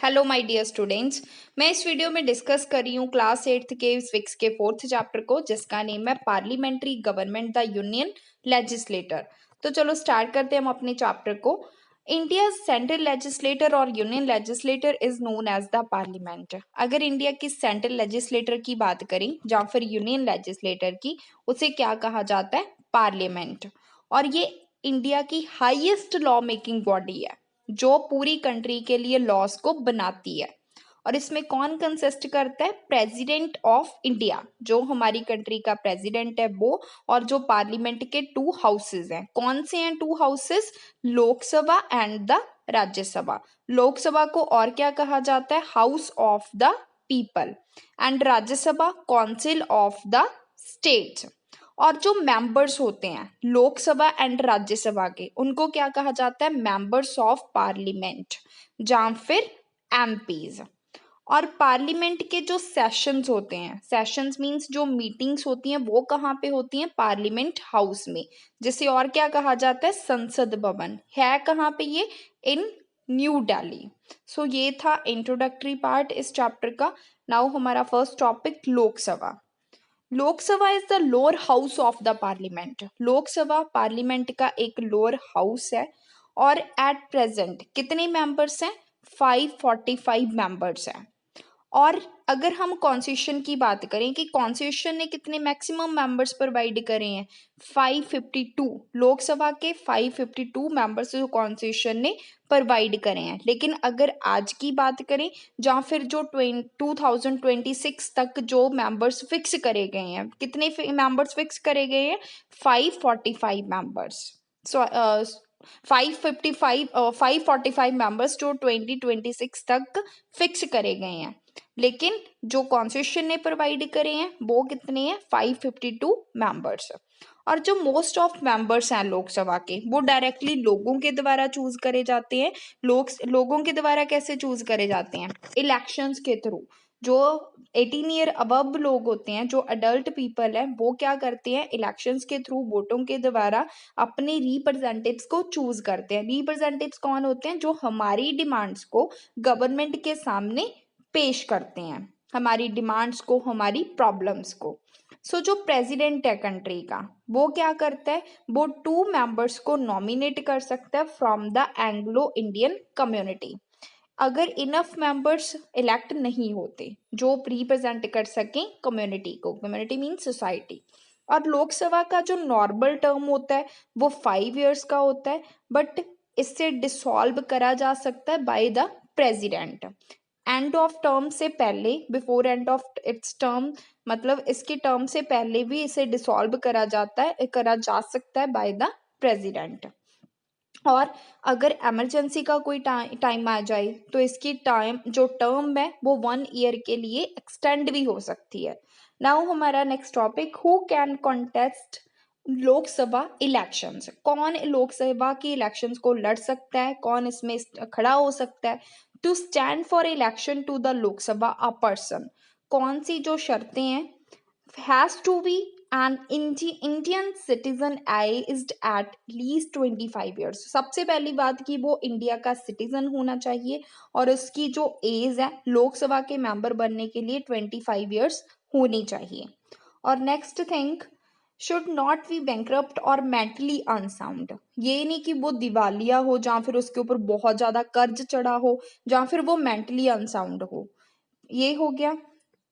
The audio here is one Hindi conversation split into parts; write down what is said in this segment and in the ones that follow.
Hello my dear students. मैं इस वीडियो में डिस्कस कर रही हूँ क्लास 8th के फिजिक्स के 4th चैप्टर को, जिसका नेम है parliamentary government the union legislator. तो चलो स्टार्ट करते हैं हम अपने चैप्टर को। इंडिया सेंट्रल लेजिस्लेटर और union legislator is known as the parliament. अगर इंडिया की सेंट्रल लेजिस्लेटर की बात करें या फिर यूनियन लेजिस्लेटर की, उसे क्या कहा जाता है? पार्लियामेंट। और ये इंडिया की हाईएस्ट लॉ मेकिंग बॉडी है जो पूरी कंट्री के लिए लॉस को बनाती है। और इसमें कौन कंसिस्ट करता है? प्रेसिडेंट ऑफ इंडिया, जो हमारी कंट्री का प्रेसिडेंट है वो, और जो पार्लियामेंट के टू हाउसेस हैं। कौन से हैं to houses? Lok Sabha and the Rajya Sabha. Lok Sabha को और क्या कहा जाता है? House of the people. And Rajya Sabha council of the states. और जो मेंबर्स होते हैं लोकसभा एंड राज्यसभा के, उनको क्या कहा जाता है? मेंबर्स ऑफ पार्लियामेंट या फिर एमपीज। और पार्लियामेंट के जो सेशंस होते हैं, सेशंस मींस जो मीटिंग्स होती हैं, वो कहाँ पे होती हैं? पार्लियामेंट हाउस में, जिसे और क्या कहा जाता है? संसद भवन। है कहाँ पे ये? इन न्यू दिल्ली। सो ये था इंट्रोडक्टरी पार्ट इस चैप्टर का। नाउ हमारा first topic Lok Sabha. Lok Sabha is the lower house of the parliament. Lok Sabha parliament का एक लोअर हाउस है। और एट प्रेजेंट कितने मेंबर्स हैं? 545 मेंबर्स हैं। और अगर हम कॉन्स्टिट्यूशन की बात करें कि कॉन्स्टिट्यूशन ने कितने मैक्सिमम मेंबर्स प्रोवाइड करे हैं? 552। लोकसभा के 552 मेंबर्स जो कॉन्स्टिट्यूशन ने प्रोवाइड करे हैं। लेकिन अगर आज की बात करें या फिर जो 2026 तक जो मेंबर्स फिक्स करे गए हैं, कितने मेंबर्स फिक्स करे गए हैं? 545 मेंबर्स। सो 545 मेंबर्स जो 2026 तक फिक्स करे गए हैं। लेकिन जो कॉन्स्टिट्यूशन ने प्रोवाइड करे हैं वो कितने हैं? 552 मेंबर्स। और जो मोस्ट ऑफ मेंबर्स हैं लोकसभा के, वो डायरेक्टली लोगों के द्वारा चूज करे जाते हैं। लोगों के द्वारा कैसे चूज करे जाते हैं? इलेक्शंस के थ्रू। जो 18 ईयर अबव लोग होते हैं, जो अडल्ट पीपल है, वो क्या करते हैं? इलेक्शंस के थ्रू वोटों के द्वारा अपने रिप्रेजेंटेटिव्स को चूज करते हैं। रिप्रेजेंटेटिव्स कौन होते हैं? जो हमारी डिमांड्स को गवर्नमेंट के सामने पेश करते हैं, हमारी डिमांड्स को, हमारी प्रॉब्लम्स को। सो जो प्रेसिडेंट है कंट्री का, वो क्या करता है? वो 2 मेंबर्स को नॉमिनेट कर सकता है from the Anglo Indian community. अगर इनफ मेंबर्स इलेक्ट नहीं होते जो रिप्रेजेंट कर सकें कम्युनिटी को, कम्युनिटी मीन्स सोसाइटी। और लोकसभा का जो नॉर्मल टर्म होता है वो 5 इयर्स का होता है, बट इससे डिसॉल्व करा जा सकता है bye the president. End of term से पहले, before end of its term, मतलब इसके टर्म से पहले भी इसे डिसॉल्व करा जा सकता है बाय द प्रेसिडेंट। और अगर इमरजेंसी का कोई टाइम आ जाए तो इसकी टाइम जो टर्म है वो 1 ईयर के लिए एक्सटेंड भी हो सकती है। नाउ हमारा next topic, who can contest Lok Sabha elections. कौन लोकसभा की इलेक्शंस को लड़ सकता है? कौन इसमें खड़ा हो सकता है? To stand for election to the Lok Sabha a person. कौन सी जो शर्तें हैं? has to be an Indian citizen aged at least 25 years। सबसे पहली बात की वो इंडिया का सिटीजन होना चाहिए, और उसकी जो एज है लोकसभा के मेंबर बनने के लिए 25 इयर्स होनी चाहिए। और next thing, should not be bankrupt और मेंटली अनसाउंड। ये नहीं कि वो दिवालिया हो, या फिर उसके ऊपर बहुत ज्यादा कर्ज चढ़ा हो, या फिर वो मेंटली अनसाउंड हो। ये हो गया।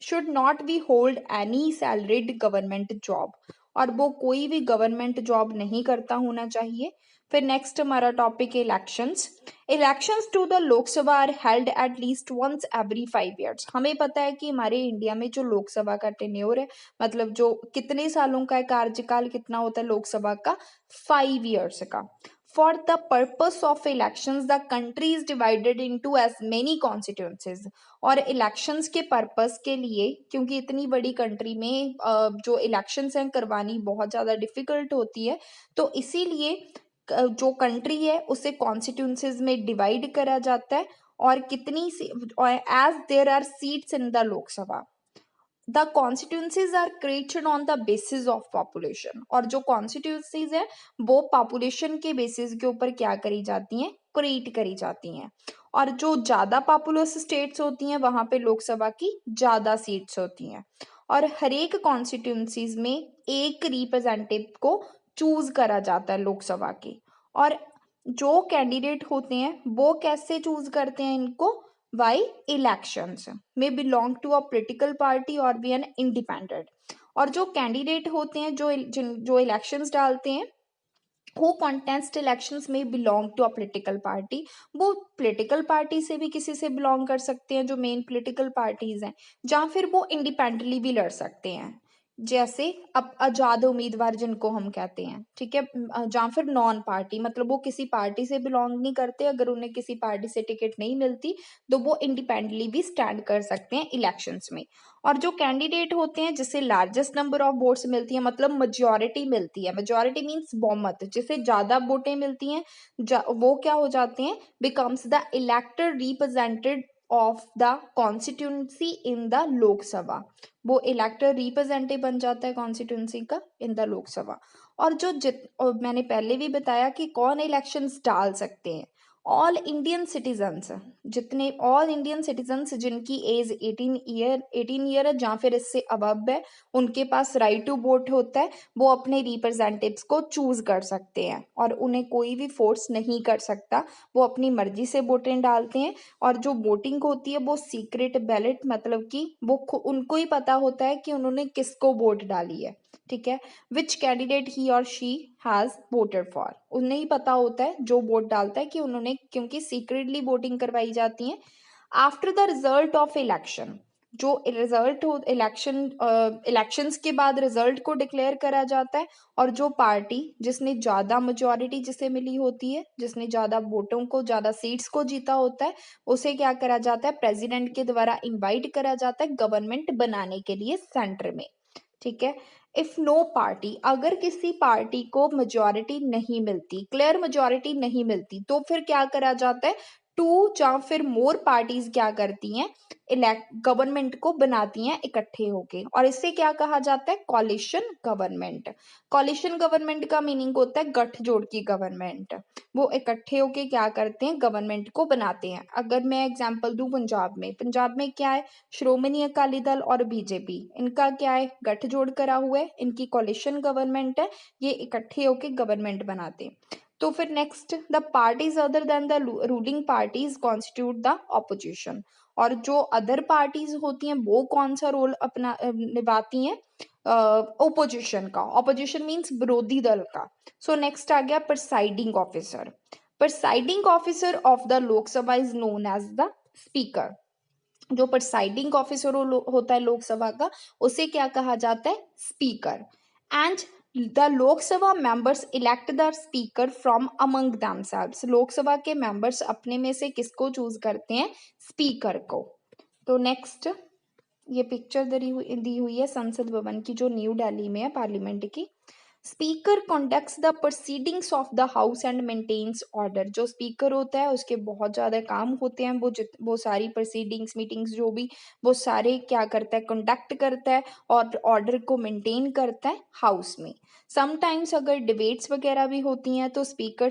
Should not be hold any salaried government job, और वो कोई भी गवर्नमेंट जॉब नहीं करता होना चाहिए। फिर नेक्स्ट हमारा टॉपिक है elections. Elections to the Lok Sabha are held at least once every 5 years. हमें पता है कि हमारे इंडिया में जो लोकसभा का टेन्योर है, मतलब जो कितने सालों का है, कार्यकाल कितना होता है लोकसभा का? 5 इयर्स का। For the purpose of elections, the country is divided into as many constituencies। और इलेक्शंस के पर्पस के लिए, क्योंकि इतनी बड़ी कंट्री में जो इलेक्शंस हैं करवानी बहुत ज़्यादा डिफिकल्ट होती है, तो इसीलिए जो कंट्री है उसे कॉन्स्टिट्यूंसीज में डिवाइड करा जाता है। और कितनी as there are seats in the Lok Sabha, the constituencies are created on the basis of population. और जो कॉन्स्टिट्यूंसीज है वो पॉपुलेशन के बेसिस के ऊपर क्या करी जाती हैं? सेपरेट करी जाती हैं। और जो ज़्यादा पॉपुलस स्टेट्स होती हैं वहाँ पे लोकसभा की ज़्यादा सीट्स होती हैं। और हर एक कॉन्स्टिट्यूंसीज में एक रिप्रेजेंटेटिव को चूज करा जाता है लोकसभा की। और जो कैंडिडेट होते हैं वो कैसे चूज करते हैं इनको, by elections, may belong to a political party और बी एन इंडिपेंडेंट। और जो कैंडिडेट होते हैं जो इलेक्शंस डालते हैं who contest elections में belong to a political party, वो political party से भी किसी से belong कर सकते हैं जो मेन political parties हैं, या फिर वो independently भी लड़ सकते हैं, जैसे अब आजाद उम्मीदवार जिनको हम कहते हैं, ठीक है, या फिर नॉन पार्टी, मतलब वो किसी पार्टी से बिलोंग नहीं करते, अगर उन्हें किसी पार्टी से टिकट नहीं मिलती तो वो इंडिपेंडेंटली भी स्टैंड कर सकते हैं इलेक्शंस में। और जो कैंडिडेट होते हैं जिसे लार्जेस्ट नंबर ऑफ वोट्स मिलती है, मतलब मेजॉरिटी मिलती है, मेजॉरिटी मीन्स बहुमत, जिसे ज्यादा वोटें मिलती हैं, वो क्या हो जाते हैं, becomes the elected represented of the constituency in the Lok Sabha, वो इलेक्टेड रिप्रेजेंटेटिव बन जाता है कॉन्स्टिट्यूंसी का इन द लोकसभा। और और मैंने पहले भी बताया कि कौन इलेक्शंस डाल सकते हैं, ऑल इंडियन सिटीजन्स, जितने ऑल इंडियन सिटीजन्स जिनकी एज 18 ईयर है या फिर इससे अबव है, उनके पास राइट टू वोट होता है, वो अपने रिप्रेजेंटेटिव्स को चूज कर सकते हैं और उन्हें कोई भी फोर्स नहीं कर सकता, वो अपनी मर्जी से वोटें डालते हैं। और जो वोटिंग होती है वो सीक्रेट बैलेट, मतलब कि वो उनको ही पता होता है कि उन्होंने किसको वोट डाली है, ठीक है, विच कैंडिडेट ही और शी हैज वोटेड फॉर, उन्हें ही पता होता है जो वोट डालता है कि उन्होंने, क्योंकि सीक्रेटली वोटिंग करवाई जाती है। After the result of election, जो रिजल्ट हो इलेक्शंस के बाद रिजल्ट को डिक्लेयर करा जाता है, और जो पार्टी जिसने ज्यादा मेजॉरिटी जिसे मिली होती है, जिसने ज्यादा वोटों को, ज्यादा सीट्स को जीता होता है, उसे क्या करा जाता है, प्रेसिडेंट के द्वारा इनवाइट करा जाता है गवर्नमेंट बनाने के लिए सेंटर में, ठीक है। इफ नो पार्टी, अगर किसी पार्टी को मेजॉरिटी नहीं मिलती, क्लियर मेजॉरिटी नहीं मिलती, तो फिर क्या करा जाता है, टू या फिर मोर पार्टीज क्या करती हैं, इलेक्ट गवर्नमेंट को बनाती हैं इकट्ठे होके, और इसे क्या कहा जाता है, कॉलिशन गवर्नमेंट। कॉलिशन गवर्नमेंट का मीनिंग होता है गठजोड़ की गवर्नमेंट, वो इकट्ठे होके क्या करते हैं, गवर्नमेंट को बनाते हैं। अगर मैं एग्जांपल दूं, पंजाब में क्या है, श्रोमणी अकाली दल और बीजेपी, इनका क्या है, गठजोड़ करा हुआ है, इनकी कॉलिशन गवर्नमेंट है, ये इकट्ठे होके गवर्नमेंट बनाते हैं। तो फिर next, the parties other than the ruling parties constitute the opposition, और जो अदर पार्टीज होती हैं वो कौन सा रोल अपना निभाती हैं, ओपोजिशन का, ऑपोजिशन मीन्स विरोधी दल का। सो नेक्स्ट आ गया presiding officer. Presiding officer of the Lok Sabha is known as the speaker. जो प्रिसाइडिंग ऑफिसर होता है लोकसभा का, उसे क्या कहा जाता है, speaker. And the Lok Sabha members elect the speaker from among themselves, Lok Sabha के मेंबर्स अपने में से किसको चूज करते हैं, स्पीकर को। तो नेक्स्ट, ये पिक्चर दी हुई है संसद भवन की जो न्यू दिल्ली में है, पार्लियामेंट की। Speaker conducts the proceedings of the house and maintains order, जो स्पीकर होता है उसके बहुत ज्यादा काम होते हैं, वो सारी प्रोसीडिंग्स, मीटिंग्स जो भी, वो सारे क्या करता है, कंडक्ट करता है और ऑर्डर को मेंटेन करता है हाउस में। समटाइम्स अगर डिबेट्स वगैरह भी होती हैं तो स्पीकर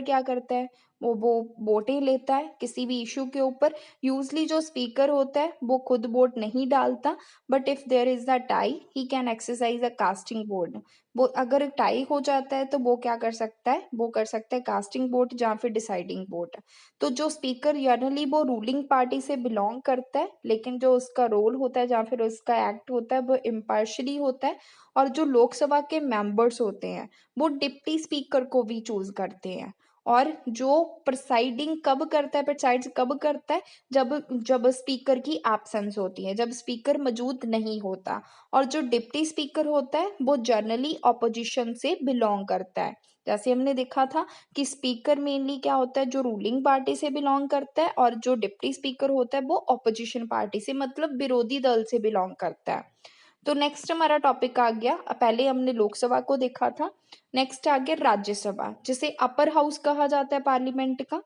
क्या करता है, वो वोटें लेता है किसी भी इशू के ऊपर। यूजली जो स्पीकर होता है वो खुद वोट नहीं डालता, but if there is a tie he can exercise a casting vote, वो अगर टाई हो जाता है तो वो क्या कर सकता है, वो कर सकता है कास्टिंग वोट या फिर डिसाइडिंग वोट। तो जो स्पीकर जनरली वो रूलिंग पार्टी से बिलोंग करता है, लेकिन जो उसका रोल होता है या फिर उसका एक्ट होता है वो इम्पार्शली होता है। और जो लोकसभा के मेंबर्स होते हैं वो डिप्टी स्पीकर को भी चूज करते हैं। और जो प्रिसाइडिंग कब करता है, प्रिसाइड्स कब करता है, जब जब स्पीकर की एब्सेंस होती है, जब स्पीकर मौजूद नहीं होता। और जो डिप्टी स्पीकर होता है वो जनरली ऑपोजिशन से बिलोंग करता है। जैसे हमने देखा था कि स्पीकर मेनली क्या होता है, जो रूलिंग पार्टी से बिलोंग करता है, और जो डिप्टी स्पीकर होता है वो ऑपोजिशन पार्टी से, मतलब विरोधी दल से बिलोंग करता है। तो नेक्स्ट हमारा टॉपिक आ गया, पहले हमने लोकसभा को देखा था, नेक्स्ट आ गया राज्यसभा, जिसे अपर हाउस कहा जाता है पार्लियामेंट का।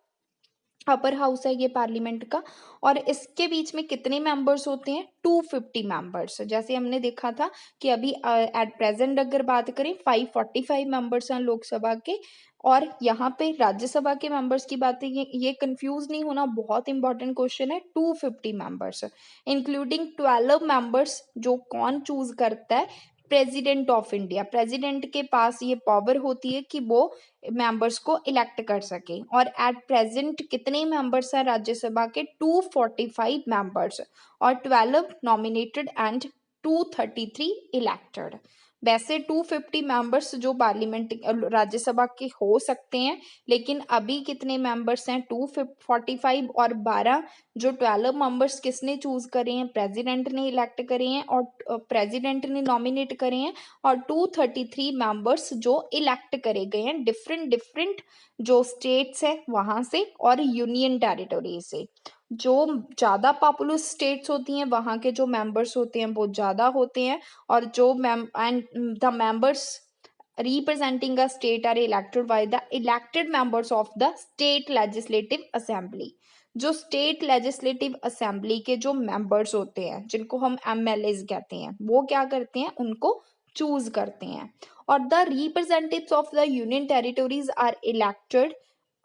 अपर हाउस है ये पार्लियामेंट का। और इसके बीच में कितने मेंबर्स होते हैं? 250 मेंबर्स। जैसे हमने देखा था कि अभी एट प्रेजेंट अगर बात करें 545 मेंबर्स हैं लोकसभा के, और यहाँ पे राज्यसभा के मेंबर्स की बात है, ये कंफ्यूज नहीं होना, बहुत इंपॉर्टेंट क्वेश्चन है। 250 मेंबर्स इंक्लूडिंग 12 मेंबर्स जो कौन चूज करता है? President of India. प्रेसिडेंट के पास ये पावर होती है कि वो मेंबर्स को इलेक्ट कर सके। और एट प्रेजेंट कितने मेंबर्स हैं राज्यसभा के? 245 मेंबर्स, और 12 नॉमिनेटेड एंड 233 इलेक्टेड। वैसे 250 मेंबर्स जो पार्लियामेंट राज्यसभा के हो सकते हैं, लेकिन अभी कितने मेंबर्स हैं? 245, और 12 जो 12 मेंबर्स किसने चूज करे हैं? प्रेसिडेंट ने इलेक्ट करे हैं और प्रेसिडेंट ने नॉमिनेट करे हैं। और 233 मेंबर्स जो इलेक्ट करे गए हैं डिफरेंट डिफरेंट जो स्टेट्स है वहां से और यूनियन टेरिटरी से। जो ज्यादा पॉपुलस स्टेट्स होती हैं वहां के जो मेंबर्स होते हैं वो ज्यादा होते हैं, और जो the members representing a state are elected by the elected members of the state legislative assembly। जो स्टेट लेजिस्लेटिव असेंबली के जो मेंबर्स होते हैं जिनको हम एमएलएज कहते हैं, वो क्या करते हैं? उनको चूज करते हैं। और the representatives of the union territories are elected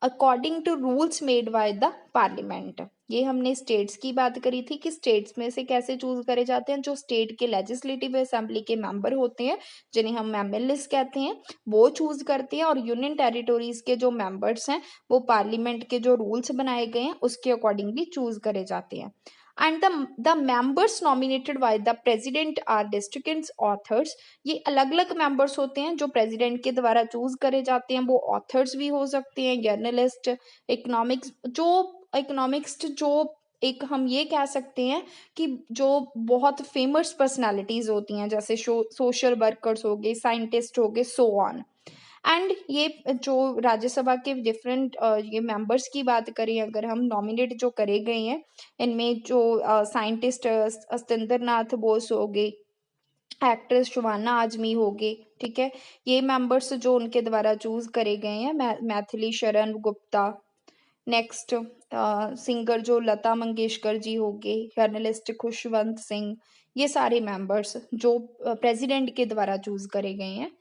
according to rules made by the parliament. ये हमने स्टेट्स की बात करी थी कि स्टेट्स में से कैसे चूज करे जाते हैं। जो स्टेट के लेजिस्लेटिव असेंबली के मेंबर होते हैं जिन्हें हम एमएलएस कहते हैं, वो चूज करते हैं। और यूनियन टेरिटोरीज के जो मेंबर्स हैं वो पार्लियामेंट के जो रूल्स बनाए गए हैं उसके अकॉर्डिंगली चूज करे जाते हैं। And the members nominated by the president are district authors. ये अलग अलग मेंबर्स होते हैं जो प्रेसिडेंट के द्वारा चूज करे जाते हैं। वो ऑथर्स भी हो सकते हैं, जर्नलिस्ट, इकोनॉमिक्स जो एक हम ये कह सकते हैं कि जो बहुत फेमस पर्सनालिटीज होती हैं, जैसे सोशल वर्कर्स हो गए, साइंटिस्ट हो गए, सो ऑन। एंड ये जो राज्यसभा के डिफरेंट ये मेंबर्स की बात करें, अगर हम नॉमिनेट जो करे गए हैं, इनमें जो साइंटिस्ट सत्येंद्र नाथ बोस हो गए, एक्ट्रेस शबाना आजमी हो गई, ठीक है, ये मेंबर्स जो उनके द्वारा चूज करे गए हैं। मैथिली शरण गुप्ता, नेक्स्ट सिंगर जो लता मंगेशकर जी हो गए, जर्नलिस्ट खुशवंत सिंह, ये सारे मेंबर्स जो प्रेसिडेंट के द्वारा चूज करे गए हैं।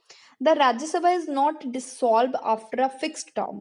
The Rajya Sabha is not dissolve after a fixed term.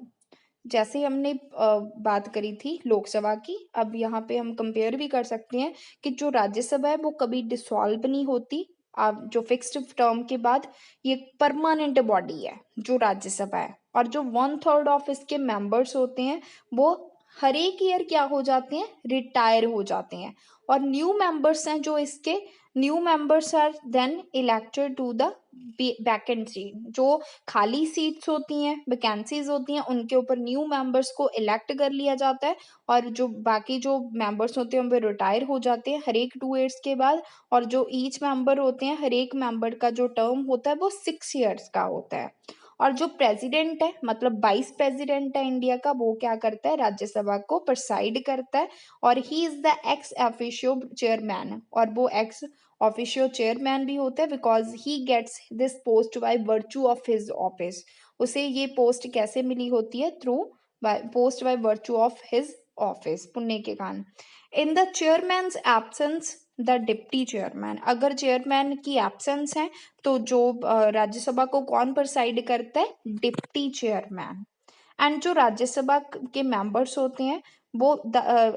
जैसे हमने बात करी थी लोकसभा की, अब यहाँ पे हम कंपेयर भी कर सकते हैं कि जो राज्यसभा है वो कभी डिसॉल्व नहीं होती। अब जो फिक्स्ड टर्म के बाद ये परमानेंट बॉडी है जो राज्यसभा है, और जो 1/3 ऑफ इसके मेंबर्स होते हैं वो हर एक ईयर क्या हो जाते हैं? रिटायर हो जाते हैं। और न्यू मेंबर्स हैं जो इसके, new members are then elected to the vacant seat. जो खाली सीट्स होती हैं, वैकेंसीज होती हैं, उनके ऊपर न्यू मेंबर्स को इलेक्ट कर लिया जाता है। और जो बाकी जो मेंबर्स होते हैं वो रिटायर हो जाते हैं हर एक 2 ईयर्स के बाद। और जो ईच मेंबर होते हैं, हर एक मेंबर का जो टर्म होता है वो 6 ईयर्स का होता है। और जो प्रेसिडेंट है, मतलब वाइस प्रेसिडेंट है इंडिया का, वो क्या करता है? राज्यसभा को प्रिसाइड करता है। और he is the ex officio chairman, और वो एक्स ऑफिशियो चेयरमैन भी होता है because he gets this post by virtue of his office. उसे ये पोस्ट कैसे मिली होती है? Through post by virtue of his office, पुण्य के कारण। In the chairman's absence the deputy chairman. अगर चेयरमैन की एब्सेंस है तो जो राज्यसभा को कौन प्रिसाइड करता है? Deputy chairman. एंड जो राज्यसभा के मेंबर्स होते हैं वो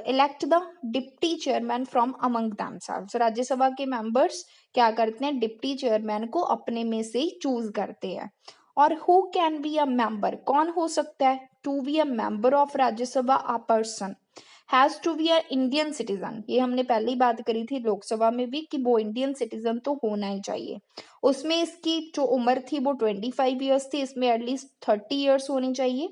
elect the deputy chairman from among themselves. Rajya Sabha के मेंबर्स क्या करते हैं? डिप्टी चेयरमैन को अपने में से ही चूज करते हैं। और who can be a member, कौन हो सकता है? To be a member of Rajya Sabha a person has to be a Indian citizen. ये हमने पहले ही बात करी थी लोकसभा में भी कि वो इंडियन सिटीजन तो होना ही चाहिए। उसमें इसकी जो उम्र थी वो 25 ईयर्स थी, इसमें एटलीस्ट 30 ईयर्स होनी चाहिए।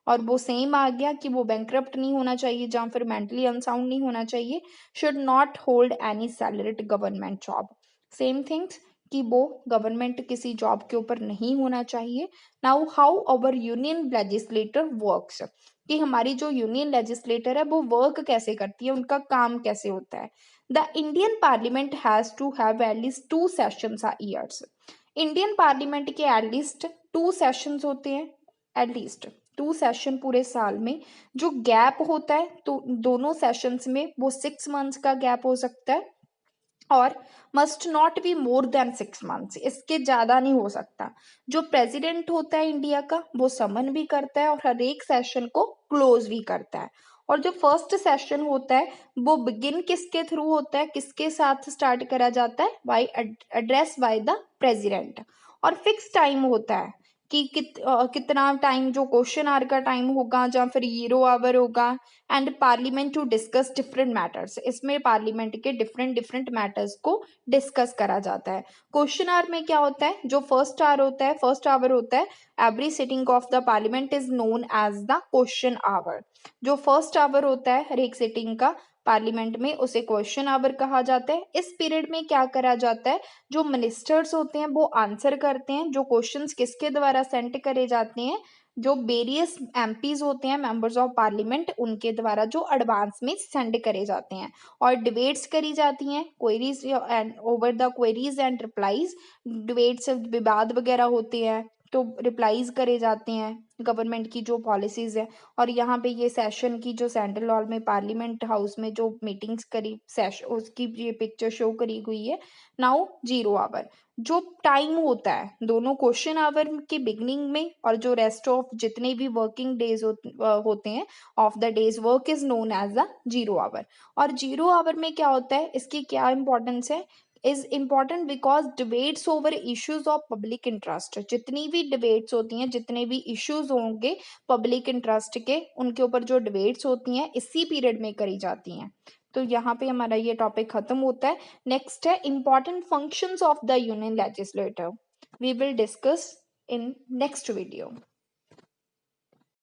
और वो सेम आ गया कि वो बैंकरप्ट नहीं होना चाहिए, जहाँ फिर मेंटली अनसाउंड नहीं होना चाहिए। Should not hold any salaried government job. Same things कि वो गवर्नमेंट किसी जॉब के ऊपर नहीं होना चाहिए। Now how our union legislator works, कि हमारी जो यूनियन लेजिस्लेटर है वो वर्क कैसे करती है, उनका काम कैसे होता है। The Indian parliament has to have at least 2 sessions a years. Indian parliament के एटलीस्ट 2 सेशंस होते हैं, एटलीस्ट 2 सेशन पूरे साल में, जो गैप होता है तो दोनों सेशंस में वो 6 मंथ्स का गैप हो सकता है और must not be more than 6 months, इसके ज़्यादा नहीं हो सकता। जो प्रेसिडेंट होता है इंडिया का वो समन भी करता है और हर एक सेशन को क्लोज भी करता है। और जो फर्स्ट सेशन होता है वो बिगिन किसके थ्रू होता है, किसके साथ स्टार्ट करा जाता है, by address by the president. और फिक्स टाइम होता है कि कितना टाइम, जो क्वेश्चन आवर का टाइम होगा या फिर 0 आवर होगा। And parliament to discuss different matters, इसमें पार्लियामेंट के डिफरेंट डिफरेंट मैटर्स को डिस्कस करा जाता है। क्वेश्चन आवर में क्या होता है, जो फर्स्ट आवर होता है, every sitting of the parliament is known as the question hour. जो फर्स्ट आवर होता है हर एक सिटिंग का पार्लियामेंट में, उसे क्वेश्चन आवर कहा जाता है। इस पीरियड में क्या करा जाता है, जो मिनिस्टर्स होते हैं वो आंसर करते हैं, जो क्वेश्चंस किसके द्वारा सेंड करे जाते हैं, जो वेरियस एमपीज होते हैं, मेंबर्स ऑफ पार्लियामेंट, उनके द्वारा जो एडवांस में सेंड करे जाते हैं। और डिबेट्स करी जाती हैं, queries and over the queries and replies, debates विवाद वगैरह होते हैं तो रिप्लाईज करे जाते हैं गवर्नमेंट की जो पॉलिसीज है। और यहाँ पे ये सेशन की जो सेंट्रल हॉल में पार्लियामेंट हाउस में जो मीटिंग्स करी सेशन, उसकी ये पिक्चर शो करी हुई है। नाउ 0 आवर, जो टाइम होता है दोनों क्वेश्चन आवर के बिगनिंग में और जो रेस्ट ऑफ जितने भी वर्किंग डेज होते हैं of the days, work is known as the 0 hour. और 0 आवर में क्या होता है, इसकी क्या इंपॉर्टेंस है, is important because debates over issues of public interest, जितनी भी डिबेट्स होती हैं, जितने भी इश्यूज होंगे पब्लिक इंटरेस्ट के, उनके ऊपर जो डिबेट्स होती हैं इसी पीरियड में करी जाती हैं। तो यहाँ पे हमारा ये टॉपिक खत्म होता है। नेक्स्ट है important functions of the union legislator, we will discuss in next video.